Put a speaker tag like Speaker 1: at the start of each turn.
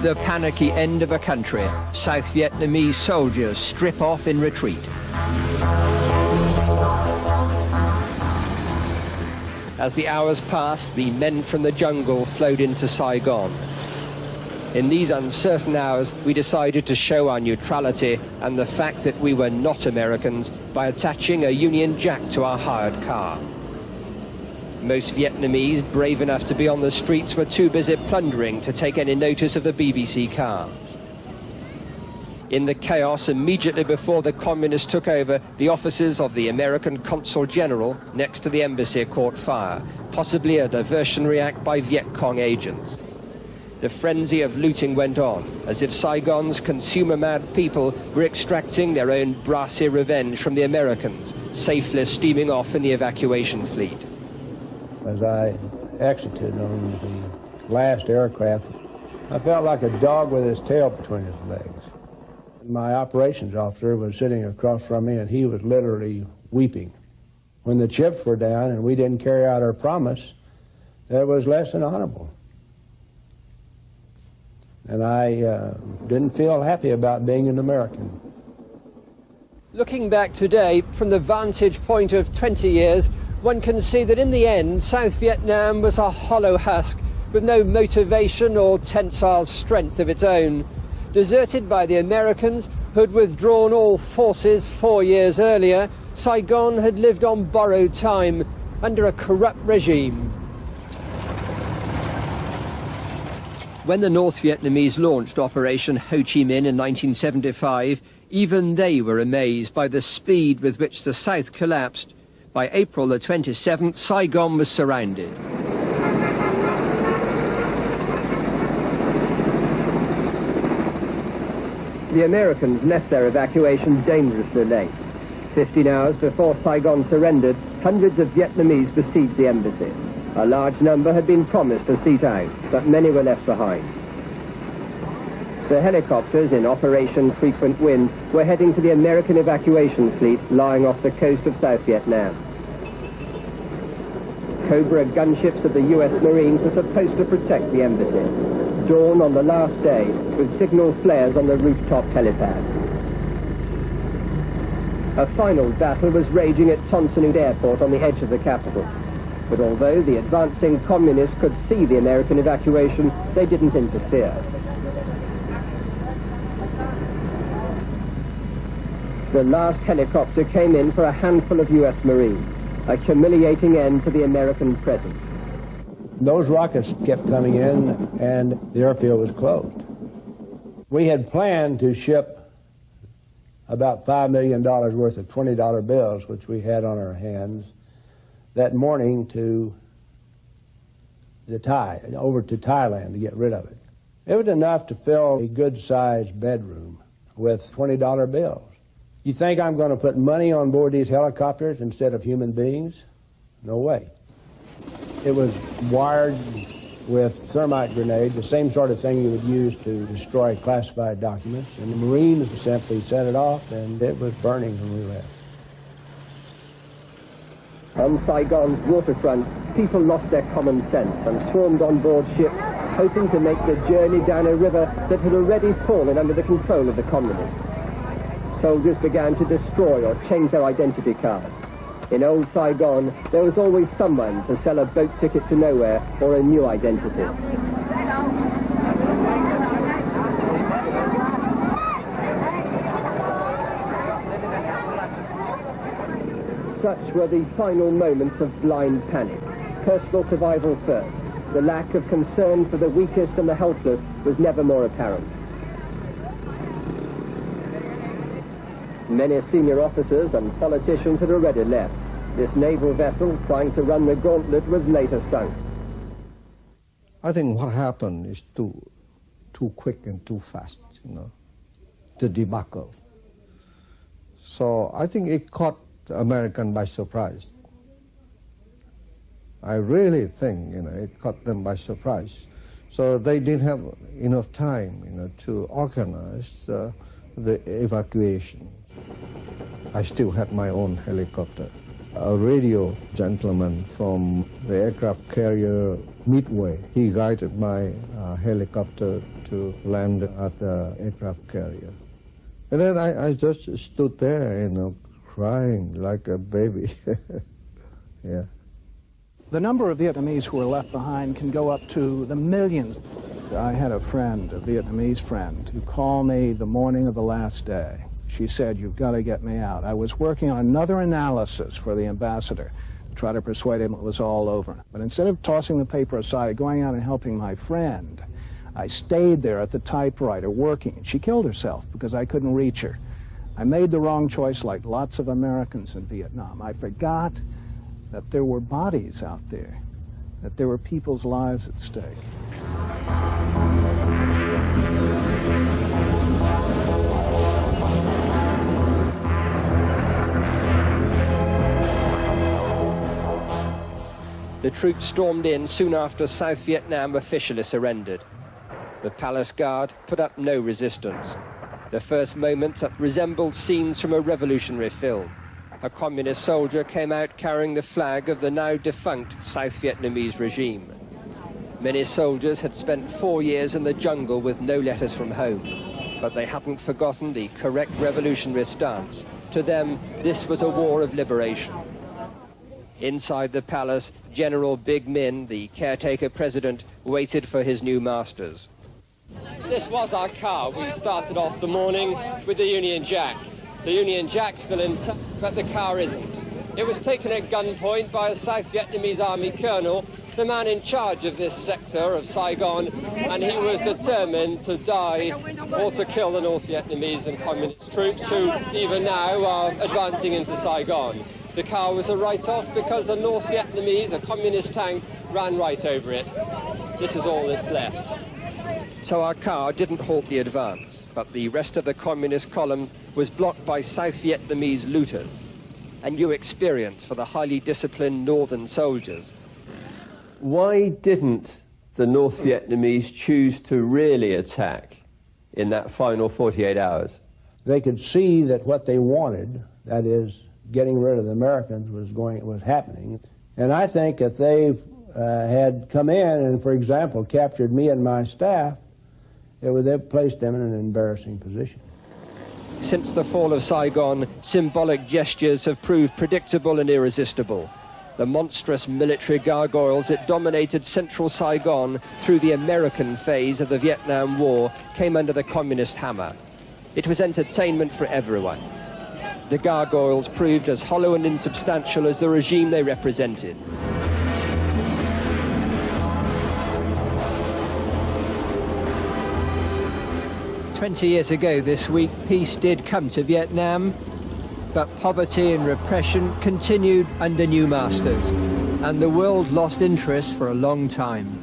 Speaker 1: The panicky end of a country. South Vietnamese soldiers strip off in retreat. As the hours passed, the men from the jungle flowed into Saigon. In these uncertain hours, we decided to show our neutrality and the fact that we were not Americans by attaching a Union Jack to our hired car. Most Vietnamese, brave enough to be on the streets, were too busy plundering to take any notice of the BBC car. In the chaos immediately before the communists took over, the offices of the American Consul General next to the embassy caught fire, possibly a diversionary act by Viet Cong agents. The frenzy of looting went on, as if Saigon's consumer-mad people were extracting their own brassy revenge from the Americans, safely steaming off in the evacuation fleet.
Speaker 2: As I exited on the last aircraft, I felt like a dog with his tail between his legs. My operations officer was sitting across from me, and he was literally weeping. When the chips were down and we didn't carry out our promise, that was less than honorable. And I didn't feel happy about being an American.
Speaker 1: Looking back today, from the vantage point of 20 years, one can see that in the end, South Vietnam was a hollow husk with no motivation or tensile strength of its own. Deserted by the Americans, who had withdrawn all forces 4 years earlier, Saigon had lived on borrowed time under a corrupt regime. When the North Vietnamese launched Operation Ho Chi Minh in 1975, even they were amazed by the speed with which the South collapsed. By April the 27th, Saigon was surrounded. The Americans left their evacuation dangerously late. 15 hours before Saigon surrendered, hundreds of Vietnamese besieged the embassy. A large number had been promised a seat out, but many were left behind. The helicopters in Operation Frequent Wind were heading to the American evacuation fleet lying off the coast of South Vietnam. Cobra gunships of the US Marines were supposed to protect the embassy. Dawn on the last day with signal flares on the rooftop helipad. A final battle was raging at Ton Son Airport on the edge of the capital. But although the advancing communists could see the American evacuation, they didn't interfere. The last helicopter came in for a handful of US Marines, a humiliating end to the American presence.
Speaker 2: Those rockets kept coming in, and the airfield was closed. We had planned to ship about $5 million worth of $20 bills, which we had on our hands, that morning to the Thai, over to Thailand to get rid of it. It was enough to fill a good-sized bedroom with $20 bills. You think I'm going to put money on board these helicopters instead of human beings? No way. It was wired with thermite grenade, the same sort of thing you would use to destroy classified documents, and the Marines simply set it off, and it was burning when we left.
Speaker 1: On Saigon's waterfront, people lost their common sense and swarmed on board ships, hoping to make the journey down a river that had already fallen under the control of the communists. Soldiers began to destroy or change their identity cards. In old Saigon, there was always someone to sell a boat ticket to nowhere or a new identity. Such were the final moments of blind panic. Personal survival first. The lack of concern for the weakest and the helpless was never more apparent. Many senior officers and politicians had already left. This naval vessel, trying to run the gauntlet, was later sunk.
Speaker 3: I think what happened is too quick and too fast, the debacle. So I think it caught the American by surprise. I really think, it caught them by surprise. So they didn't have enough time, to organize the evacuation. I still had my own helicopter. a radio gentleman from the aircraft carrier Midway. He guided my helicopter to land at the aircraft carrier. And then I just stood there, you know, crying like a baby. Yeah.
Speaker 4: The number of Vietnamese who were left behind can go up to the millions. I had a friend, a Vietnamese friend, who called me the morning of the last day. She said, "You've got to get me out." I was working on another analysis for the ambassador to try to persuade him it was all over. But instead of tossing the paper aside, going out and helping my friend, I stayed there at the typewriter working. She killed herself because I couldn't reach her. I made the wrong choice like lots of Americans in Vietnam. I forgot that there were bodies out there, that there were people's lives at stake.
Speaker 1: The troops stormed in soon after South Vietnam officially surrendered. The palace guard put up no resistance. The first moments resembled scenes from a revolutionary film. A communist soldier came out carrying the flag of the now defunct South Vietnamese regime. Many soldiers had spent 4 years in the jungle with no letters from home, but they hadn't forgotten the correct revolutionary stance. To them, this was a war of liberation. Inside the palace, General Big Min, the caretaker president, waited for his new masters. This was our car. We started off the morning with the Union Jack. The Union Jack's still intact, but the car isn't. It was taken at gunpoint by a South Vietnamese army colonel, the man in charge of this sector of Saigon, and he was determined to die or to kill the North Vietnamese and communist troops who even now are advancing into Saigon. The car was a write-off because a North Vietnamese, a communist tank, ran right over it. This is all that's left. So our car didn't halt the advance, but the rest of the communist column was blocked by South Vietnamese looters. A new experience for the highly disciplined northern soldiers.
Speaker 5: Why didn't the North Vietnamese choose to really attack in that final 48 hours?
Speaker 2: They could see that what they wanted, that is, getting rid of the Americans, was happening. And I think if they had come in and, for example, captured me and my staff, it would have placed them in an embarrassing position.
Speaker 1: Since the fall of Saigon, symbolic gestures have proved predictable and irresistible. The monstrous military gargoyles that dominated central Saigon through the American phase of the Vietnam War came under the communist hammer. It was entertainment for everyone. The gargoyles proved as hollow and insubstantial as the regime they represented. "20 years ago this week, peace did come to Vietnam, but poverty and repression continued under new masters, and the world lost interest for a long time.